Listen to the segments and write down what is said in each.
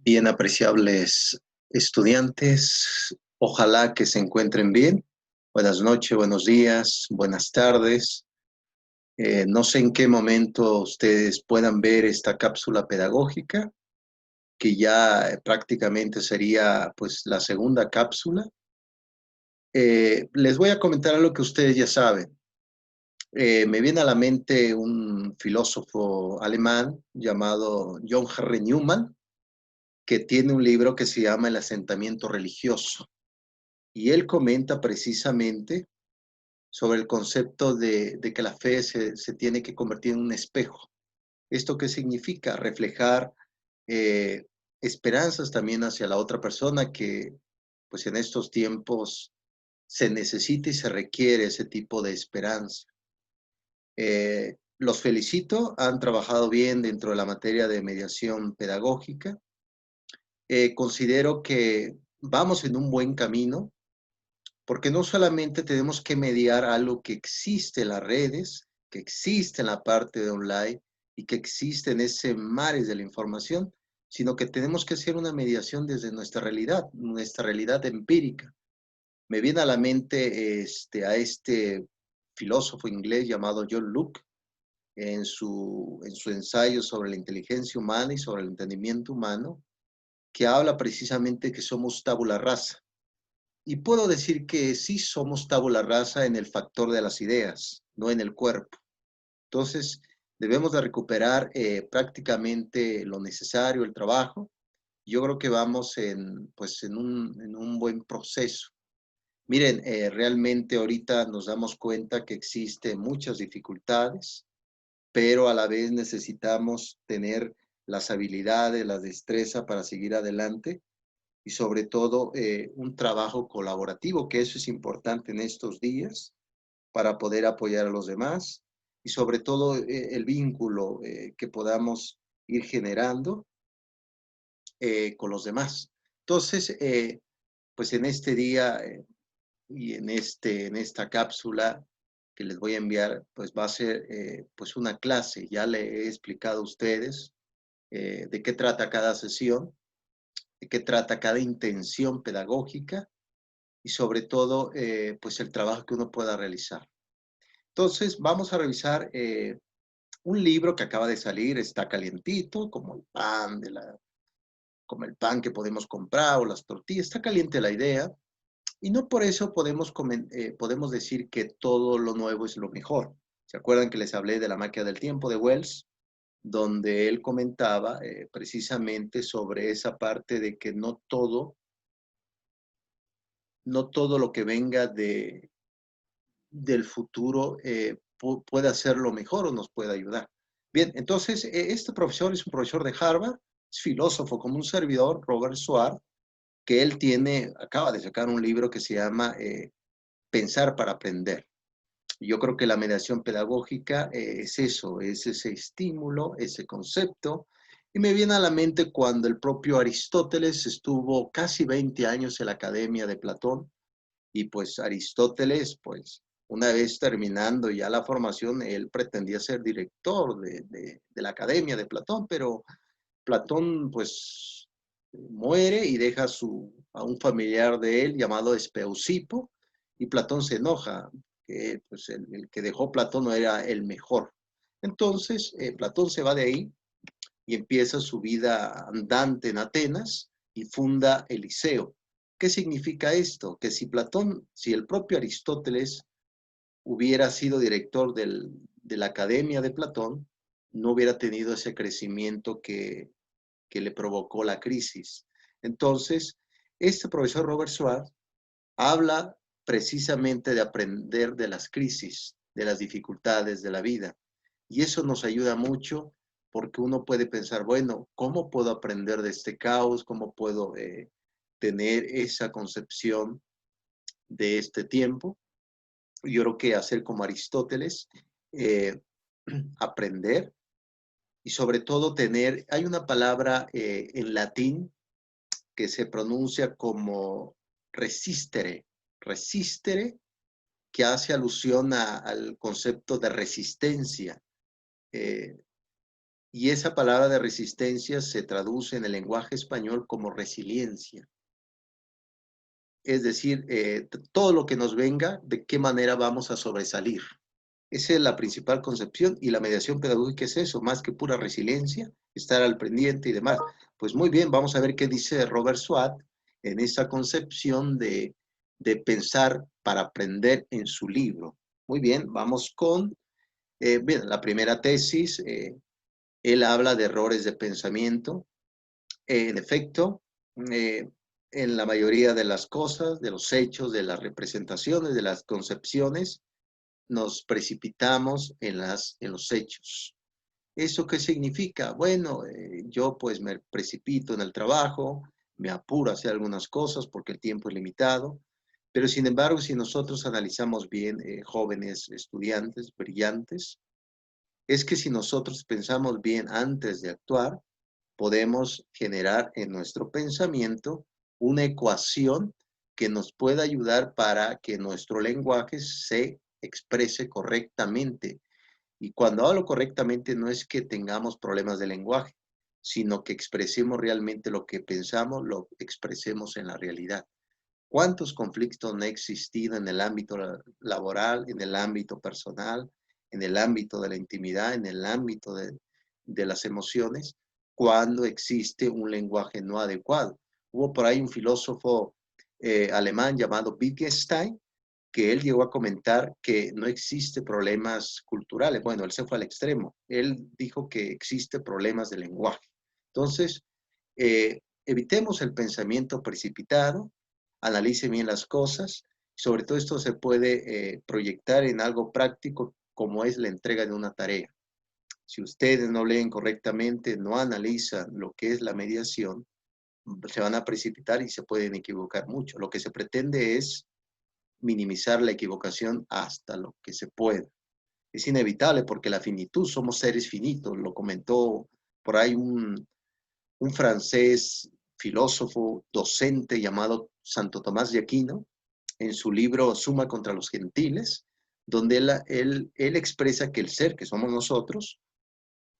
Bien, apreciables estudiantes, ojalá que se encuentren bien. Buenas noches, buenos días, buenas tardes. No sé en qué momento ustedes puedan ver esta cápsula pedagógica, que ya prácticamente sería pues la segunda cápsula. Les voy a comentar algo que ustedes ya saben. Me viene a la mente un filósofo alemán llamado John Henry Newman, que tiene un libro que se llama El asentamiento religioso. Y él comenta precisamente sobre el concepto de que la fe se tiene que convertir en un espejo. ¿Esto qué significa? Reflejar eh, esperanzas también hacia la otra persona, que pues en estos tiempos se necesita y se requiere ese tipo de esperanza. Los felicito, han trabajado bien dentro de la materia de mediación pedagógica. Considero que vamos en un buen camino, porque no solamente tenemos que mediar algo que existe en las redes, que existe en la parte de online y que existe en ese mares de la información, sino que tenemos que hacer una mediación desde nuestra realidad empírica. Me viene a la mente a este filósofo inglés llamado John Locke, en su ensayo sobre la inteligencia humana y sobre el entendimiento humano, que habla precisamente que somos tabula rasa. Y puedo decir que sí somos tabula rasa en el factor de las ideas, no en el cuerpo. Entonces, debemos de recuperar prácticamente lo necesario, el trabajo. Yo creo que vamos pues en un buen proceso. Miren, realmente ahorita nos damos cuenta que existen muchas dificultades, pero a la vez necesitamos tener las habilidades, la destreza para seguir adelante y sobre todo un trabajo colaborativo, que eso es importante en estos días para poder apoyar a los demás y sobre todo el vínculo que podamos ir generando con los demás. Entonces, pues en este día y en esta cápsula que les voy a enviar, pues va a ser pues una clase. Ya le he explicado a ustedes de qué trata cada sesión, de qué trata cada intención pedagógica y sobre todo, pues el trabajo que uno pueda realizar. Entonces, vamos a revisar un libro que acaba de salir, está calientito, como el pan que podemos comprar o las tortillas, está caliente la idea, y no por eso podemos decir que todo lo nuevo es lo mejor. ¿Se acuerdan que les hablé de La máquina del tiempo de Wells? Donde él comentaba precisamente sobre esa parte de que no todo lo que venga del futuro puede hacerlo mejor o nos puede ayudar. Bien, entonces este profesor es un profesor de Harvard, es filósofo como un servidor, Robert Schwartz, que acaba de sacar un libro que se llama Pensar para Aprender. Yo creo que la mediación pedagógica es eso, es ese estímulo, ese concepto. Y me viene a la mente cuando el propio Aristóteles estuvo casi 20 años en la Academia de Platón, y pues Aristóteles, pues una vez terminando ya la formación, él pretendía ser director de la Academia de Platón, pero Platón pues muere y deja a un familiar de él llamado Espeusipo, y Platón se enoja, que pues el que dejó Platón no era el mejor. Entonces Platón se va de ahí y empieza su vida andante en Atenas y funda el Liceo. ¿Qué significa esto? Que si el propio Aristóteles hubiera sido director de la Academia de Platón, no hubiera tenido ese crecimiento que le provocó la crisis. Entonces, este profesor Robert Schwartz habla precisamente de aprender de las crisis, de las dificultades de la vida. Y eso nos ayuda mucho porque uno puede pensar, bueno, ¿cómo puedo aprender de este caos? ¿Cómo puedo tener esa concepción de este tiempo? Yo creo que hacer como Aristóteles, eh, aprender y sobre todo hay una palabra en latín que se pronuncia como resistere, resistere, que hace alusión al concepto de resistencia. Eh, Y esa palabra de resistencia se traduce en el lenguaje español como resiliencia. Es decir, todo lo que nos venga, de qué manera vamos a sobresalir. Esa es la principal concepción y la mediación pedagógica es eso, más que pura resiliencia, estar al pendiente y demás. Pues muy bien, vamos a ver qué dice Robert Swart en esa concepción de pensar para aprender en su libro. Muy bien, vamos con bien, la primera tesis. Él habla de errores de pensamiento. En efecto, eh, en la mayoría de las cosas, de los hechos, de las representaciones, de las concepciones, nos precipitamos en los hechos. ¿Eso qué significa? Bueno, yo pues me precipito en el trabajo, me apuro a hacer algunas cosas porque el tiempo es limitado, pero sin embargo, si nosotros analizamos bien, jóvenes estudiantes brillantes, es que si nosotros pensamos bien antes de actuar, podemos generar en nuestro pensamiento una ecuación que nos pueda ayudar para que nuestro lenguaje se exprese correctamente. Y cuando hablo correctamente no es que tengamos problemas de lenguaje, sino que expresemos realmente lo que pensamos, lo expresemos en la realidad. ¿Cuántos conflictos no han existido en el ámbito laboral, en el ámbito personal, en el ámbito de la intimidad, en el ámbito de las emociones, cuando existe un lenguaje no adecuado? Hubo por ahí un filósofo alemán llamado Wittgenstein, que él llegó a comentar que no existe problemas culturales. Bueno, él se fue al extremo. Él dijo que existe problemas de lenguaje. Entonces, evitemos el pensamiento precipitado, analice bien las cosas. Sobre todo esto se puede proyectar en algo práctico como es la entrega de una tarea. Si ustedes no leen correctamente, no analizan lo que es la mediación, se van a precipitar y se pueden equivocar mucho. Lo que se pretende es minimizar la equivocación hasta lo que se pueda. Es inevitable porque la finitud, somos seres finitos, lo comentó por ahí un francés filósofo, docente llamado Santo Tomás de Aquino, en su libro Suma contra los Gentiles, donde él expresa que el ser que somos nosotros,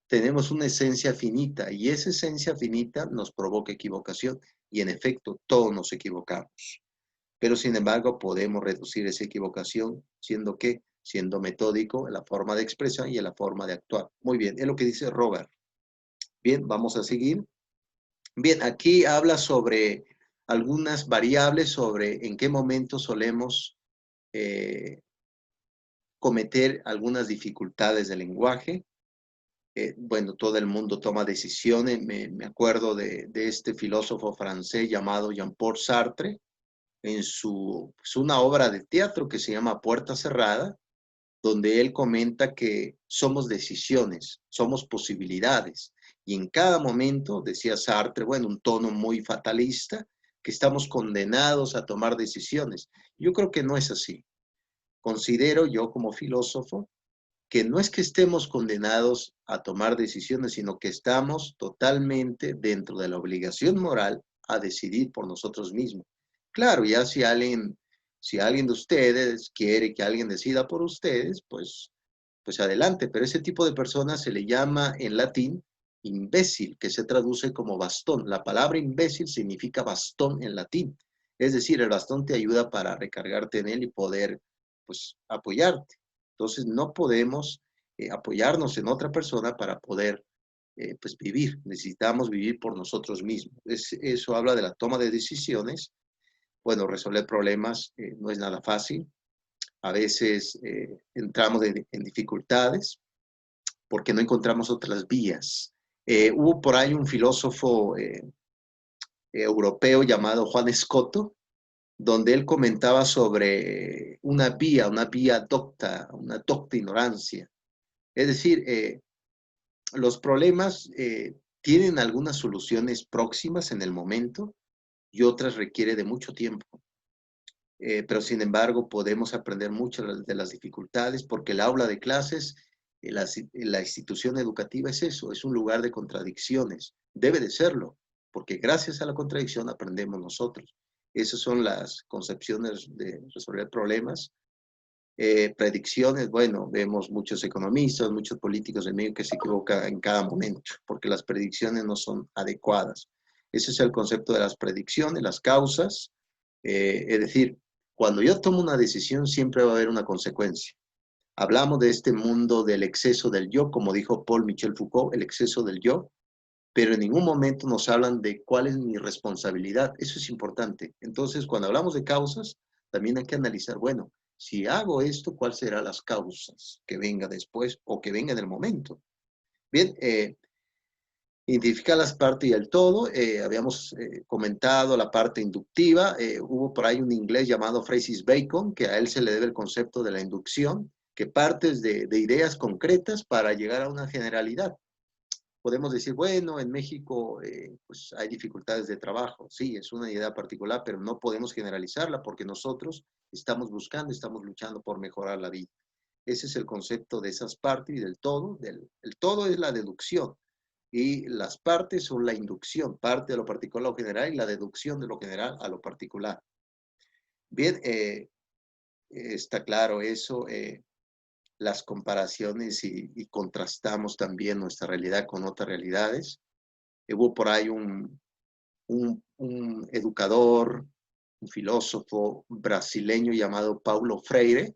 tenemos una esencia finita y esa esencia finita nos provoca equivocación y en efecto todos nos equivocamos. Pero sin embargo podemos reducir esa equivocación siendo que siendo metódico en la forma de expresión y en la forma de actuar. Muy bien, es lo que dice Robert. Bien, vamos a seguir. Bien, aquí habla sobre algunas variables sobre en qué momento solemos eh, cometer algunas dificultades de lenguaje. Bueno, todo el mundo toma decisiones. Me acuerdo de este filósofo francés llamado Jean-Paul Sartre, en una obra de teatro que se llama Puerta Cerrada, donde él comenta que somos decisiones, somos posibilidades. Y en cada momento, decía Sartre, bueno, un tono muy fatalista, que estamos condenados a tomar decisiones. Yo creo que no es así. Considero yo como filósofo que no es que estemos condenados a tomar decisiones, sino que estamos totalmente dentro de la obligación moral a decidir por nosotros mismos. Claro, ya si alguien de ustedes quiere que alguien decida por ustedes, pues adelante, pero ese tipo de personas se le llama en latín imbécil, que se traduce como bastón. La palabra imbécil significa bastón en latín. Es decir, el bastón te ayuda para recargarte en él y poder, pues, apoyarte. Entonces, no podemos apoyarnos en otra persona para poder, pues, vivir. Necesitamos vivir por nosotros mismos. Eso habla de la toma de decisiones. Bueno, resolver problemas no es nada fácil. A veces entramos en dificultades porque no encontramos otras vías. Hubo por ahí un filósofo europeo llamado Juan Escoto, donde él comentaba sobre una vía docta, una docta ignorancia. Es decir, los problemas tienen algunas soluciones próximas en el momento y otras requiere de mucho tiempo. Pero sin embargo podemos aprender mucho de las dificultades porque el aula de clases, la institución educativa es eso, es un lugar de contradicciones, debe de serlo, porque gracias a la contradicción aprendemos nosotros. Esas son las concepciones de resolver problemas Predicciones, bueno, vemos muchos economistas, muchos políticos en medio que se equivocan en cada momento, porque las predicciones no son adecuadas. Ese es el concepto de las predicciones, las causas. Es decir, cuando yo tomo una decisión, siempre va a haber una consecuencia. Hablamos de este mundo del exceso del yo, como dijo Paul Michel Foucault, el exceso del yo, pero en ningún momento nos hablan de cuál es mi responsabilidad. Eso es importante. Entonces, cuando hablamos de causas, también hay que analizar, bueno, si hago esto, ¿cuáles serán las causas que venga después o que venga en el momento? Bien, identificar las partes y el todo. Habíamos comentado la parte inductiva. Hubo por ahí un inglés llamado Francis Bacon, que a él se le debe el concepto de la inducción, que partes de ideas concretas para llegar a una generalidad. Podemos decir, bueno, en México pues hay dificultades de trabajo. Sí, es una idea particular, pero no podemos generalizarla porque nosotros estamos buscando, estamos luchando por mejorar la vida. Ese es el concepto de esas partes y del todo. El todo es la deducción y las partes son la inducción, parte de lo particular a lo general y la deducción de lo general a lo particular. Bien, está claro eso. Las comparaciones y contrastamos también nuestra realidad con otras realidades. Hubo por ahí un educador, un filósofo brasileño llamado Paulo Freire.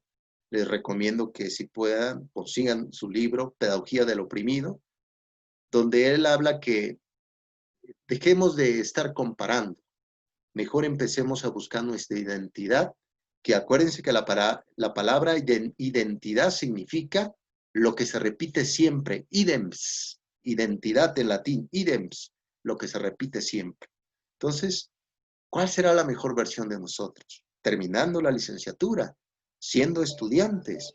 Les recomiendo que si puedan consigan su libro Pedagogía del Oprimido, donde él habla que dejemos de estar comparando. Mejor empecemos a buscar nuestra identidad, que acuérdense que la palabra identidad significa lo que se repite siempre, idems, identidad en latín, idems, lo que se repite siempre. Entonces, ¿cuál será la mejor versión de nosotros? Terminando la licenciatura, siendo estudiantes,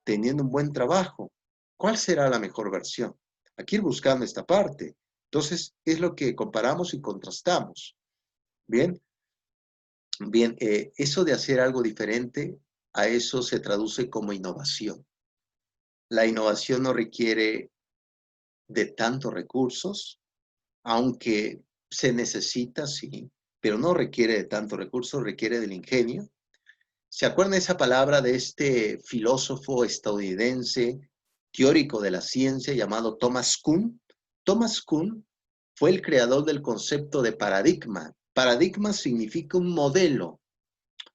teniendo un buen trabajo. ¿Cuál será la mejor versión? Hay que ir buscando esta parte. Entonces, es lo que comparamos y contrastamos. Bien, bien, eso de hacer algo diferente, a eso se traduce como innovación. La innovación no requiere de tantos recursos, aunque se necesita, sí, pero no requiere de tantos recursos, requiere del ingenio. ¿Se acuerdan de esa palabra de este filósofo estadounidense, teórico de la ciencia, llamado Thomas Kuhn? Thomas Kuhn fue el creador del concepto de paradigma. Paradigma significa un modelo.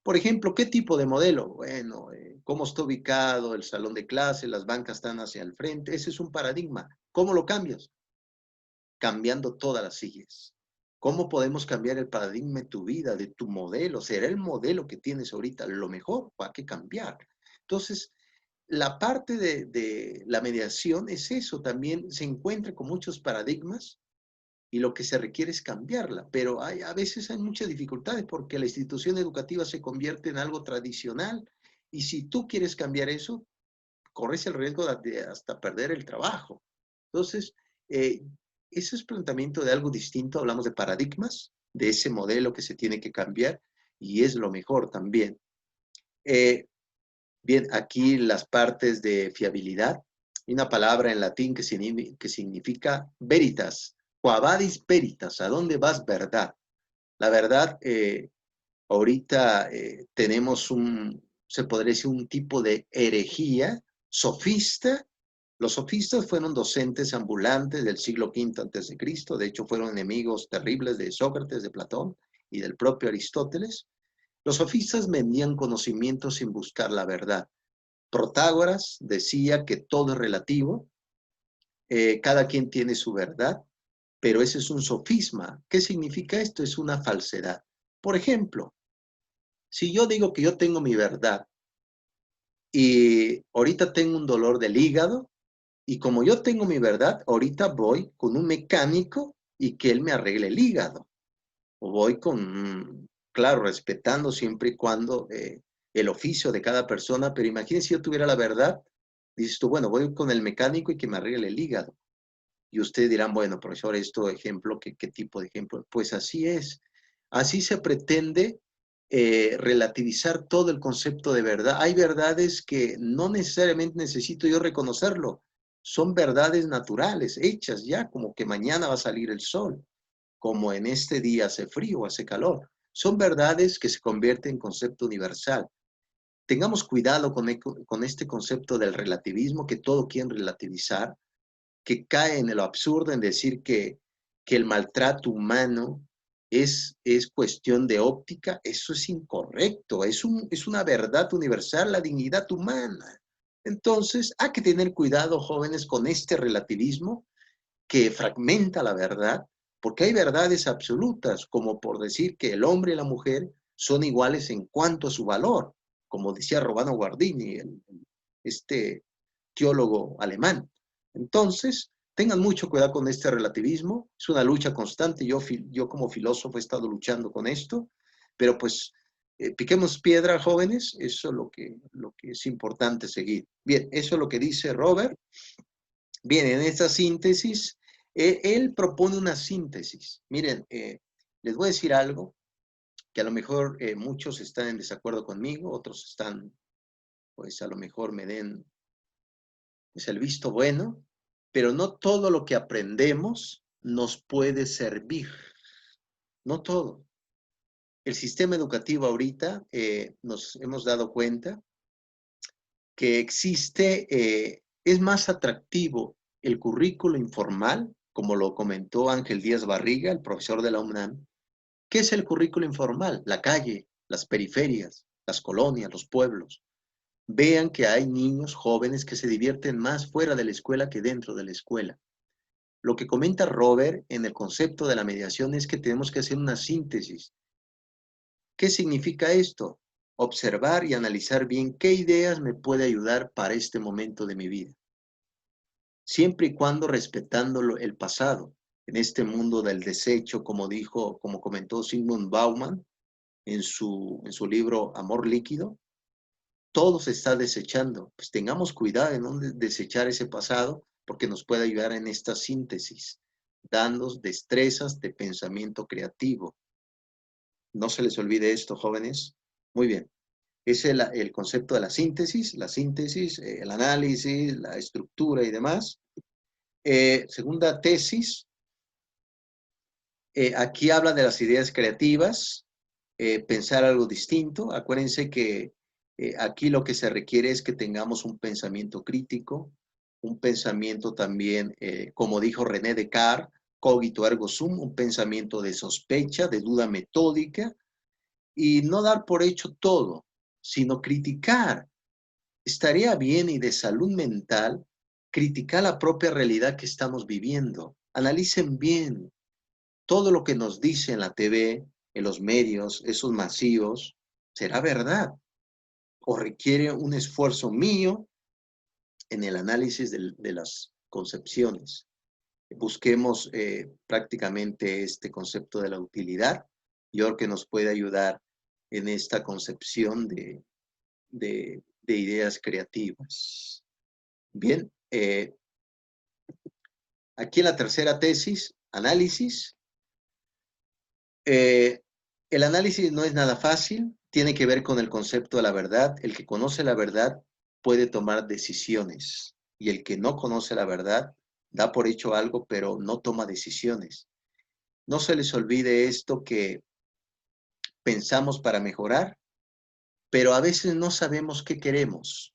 Por ejemplo, ¿qué tipo de modelo? Bueno, cómo está ubicado el salón de clase, las bancas están hacia el frente. Ese es un paradigma. ¿Cómo lo cambias? Cambiando todas las sillas. ¿Cómo podemos cambiar el paradigma de tu vida, de tu modelo? ¿Será el modelo que tienes ahorita lo mejor o hay que cambiar? Entonces, la parte de la mediación es eso, también se encuentra con muchos paradigmas y lo que se requiere es cambiarla, pero a veces hay muchas dificultades porque la institución educativa se convierte en algo tradicional y si tú quieres cambiar eso, corres el riesgo de hasta perder el trabajo. Entonces, ese es planteamiento de algo distinto, hablamos de paradigmas, de ese modelo que se tiene que cambiar y es lo mejor también. Bien, aquí las partes de fiabilidad, hay una palabra en latín que significa veritas, quabadis veritas, ¿a dónde vas verdad? La verdad, ahorita tenemos se podría decir un tipo de herejía sofista. Los sofistas fueron docentes ambulantes del siglo V antes de Cristo, de hecho fueron enemigos terribles de Sócrates, de Platón y del propio Aristóteles. Los sofistas vendían conocimiento sin buscar la verdad. Protágoras decía que todo es relativo, cada quien tiene su verdad, pero ese es un sofisma. ¿Qué significa esto? Es una falsedad. Por ejemplo, si yo digo que yo tengo mi verdad y ahorita tengo un dolor del hígado, y como yo tengo mi verdad, ahorita voy con un mecánico y que él me arregle el hígado. O voy con, claro, respetando siempre y cuando el oficio de cada persona, pero imagínense si yo tuviera la verdad, dices tú, bueno, voy con el mecánico y que me arregle el hígado. Y ustedes dirán, bueno, profesor, esto ejemplo, ¿qué tipo de ejemplo? Pues así es. Así se pretende relativizar todo el concepto de verdad. Hay verdades que no necesariamente necesito yo reconocerlo. Son verdades naturales, hechas ya, como que mañana va a salir el sol, como en este día hace frío o hace calor. Son verdades que se convierten en concepto universal. tengamos cuidado con este concepto del relativismo, que todo quieren relativizar, que cae en lo absurdo en decir que el maltrato humano es cuestión de óptica. Eso es incorrecto, es una verdad universal, la dignidad humana. Entonces, hay que tener cuidado, jóvenes, con este relativismo que fragmenta la verdad, porque hay verdades absolutas, como por decir que el hombre y la mujer son iguales en cuanto a su valor, como decía Romano Guardini, este teólogo alemán. Entonces, tengan mucho cuidado con este relativismo, es una lucha constante, yo como filósofo he estado luchando con esto, pero pues piquemos piedra, jóvenes, eso es lo que es importante seguir. Bien, eso es lo que dice Robert. Bien, en esta síntesis, él propone una síntesis. Miren, les voy a decir algo que a lo mejor muchos están en desacuerdo conmigo, otros están, pues a lo mejor me den es el visto bueno, pero no todo lo que aprendemos nos puede servir. No todo. El sistema educativo ahorita nos hemos dado cuenta que es más atractivo el currículo informal, como lo comentó Ángel Díaz Barriga, el profesor de la UNAM. ¿Qué es el currículo informal? La calle, las periferias, las colonias, los pueblos. Vean que hay niños jóvenes que se divierten más fuera de la escuela que dentro de la escuela. Lo que comenta Robert en el concepto de la mediación es que tenemos que hacer una síntesis. ¿Qué significa esto? Observar y analizar bien qué ideas me puede ayudar para este momento de mi vida. Siempre y cuando respetando el pasado. En este mundo del desecho, como comentó Zygmunt Bauman en su libro Amor Líquido, todo se está desechando. Pues tengamos cuidado de no desechar ese pasado porque nos puede ayudar en esta síntesis, dando destrezas de pensamiento creativo. No se les olvide esto, jóvenes. Muy bien. Es el concepto de la síntesis, el análisis, la estructura y demás. Segunda tesis, aquí habla de las ideas creativas, pensar algo distinto. Acuérdense que aquí lo que se requiere es que tengamos un pensamiento crítico, un pensamiento también, como dijo René Descartes, cogito ergo sum, un pensamiento de sospecha, de duda metódica, y no dar por hecho todo, sino criticar. Estaría bien y de salud mental criticar la propia realidad que estamos viviendo. Analicen bien todo lo que nos dice en la TV, en los medios, esos masivos, ¿será verdad? ¿O requiere un esfuerzo mío en el análisis de las concepciones? Busquemos prácticamente este concepto de la utilidad y creo que nos puede ayudar en esta concepción de ideas creativas. Bien, aquí en la tercera tesis, análisis. El análisis no es nada fácil, tiene que ver con el concepto de la verdad. El que conoce la verdad puede tomar decisiones y el que no conoce la verdad da por hecho algo, pero no toma decisiones. No se les olvide esto que pensamos para mejorar, pero a veces no sabemos qué queremos.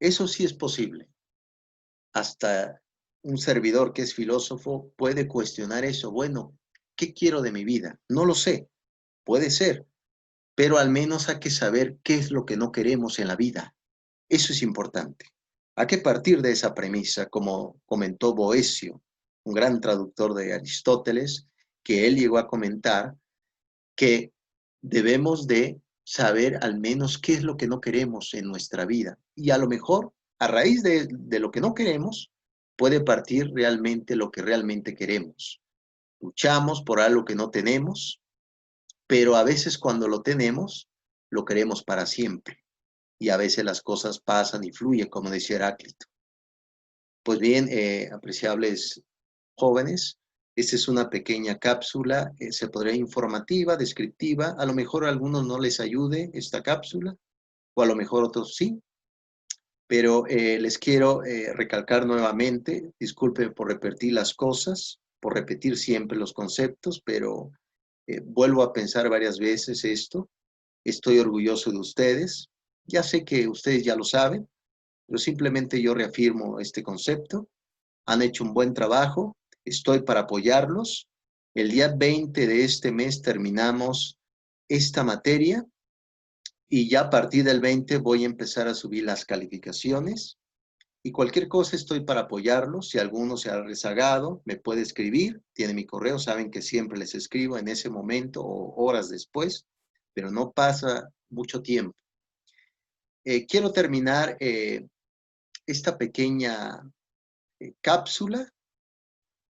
Eso sí es posible. Hasta un servidor que es filósofo puede cuestionar eso. Bueno, ¿qué quiero de mi vida? No lo sé, puede ser, pero al menos hay que saber qué es lo que no queremos en la vida. Eso es importante. Hay que partir de esa premisa, como comentó Boecio, un gran traductor de Aristóteles, que él llegó a comentar que debemos de saber al menos qué es lo que no queremos en nuestra vida. Y a lo mejor, a raíz de lo que no queremos, puede partir realmente lo que realmente queremos. Luchamos por algo que no tenemos, pero a veces cuando lo tenemos, lo queremos para siempre. Y a veces las cosas pasan y fluyen, como decía Heráclito. Pues bien, apreciables jóvenes, esta es una pequeña cápsula, se podría informativa, descriptiva, a lo mejor a algunos no les ayude esta cápsula, o a lo mejor otros sí, pero les quiero recalcar nuevamente, disculpen por repetir las cosas, por repetir siempre los conceptos, pero vuelvo a pensar varias veces esto, estoy orgulloso de ustedes, Ya sé que ustedes ya lo saben, pero simplemente yo reafirmo este concepto. Han hecho un buen trabajo, estoy para apoyarlos. El día 20 de este mes terminamos esta materia y ya a partir del 20 voy a empezar a subir las calificaciones y cualquier cosa estoy para apoyarlos. Si alguno se ha rezagado, me puede escribir, tiene mi correo, saben que siempre les escribo en ese momento o horas después, pero no pasa mucho tiempo. Quiero terminar esta pequeña cápsula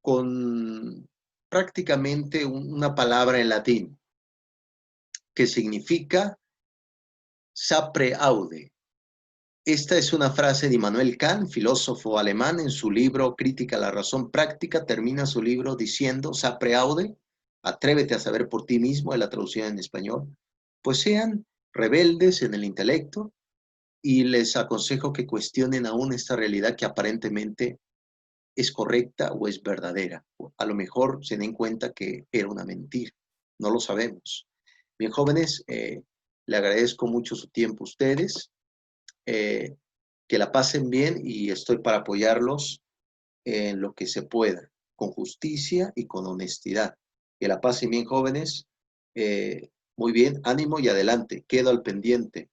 con prácticamente una palabra en latín que significa sapere aude. Esta es una frase de Immanuel Kant, filósofo alemán, en su libro Crítica a la razón práctica, termina su libro diciendo, sapere aude, atrévete a saber por ti mismo, es la traducción en español, pues sean rebeldes en el intelecto y les aconsejo que cuestionen aún esta realidad que aparentemente es correcta o es verdadera. A lo mejor se den cuenta que era una mentira, no lo sabemos. Bien, jóvenes, le agradezco mucho su tiempo a ustedes, eh, que la pasen bien y estoy para apoyarlos en lo que se pueda, con justicia y con honestidad. Que la pasen bien, jóvenes. Muy bien, ánimo y adelante. Quedo al pendiente.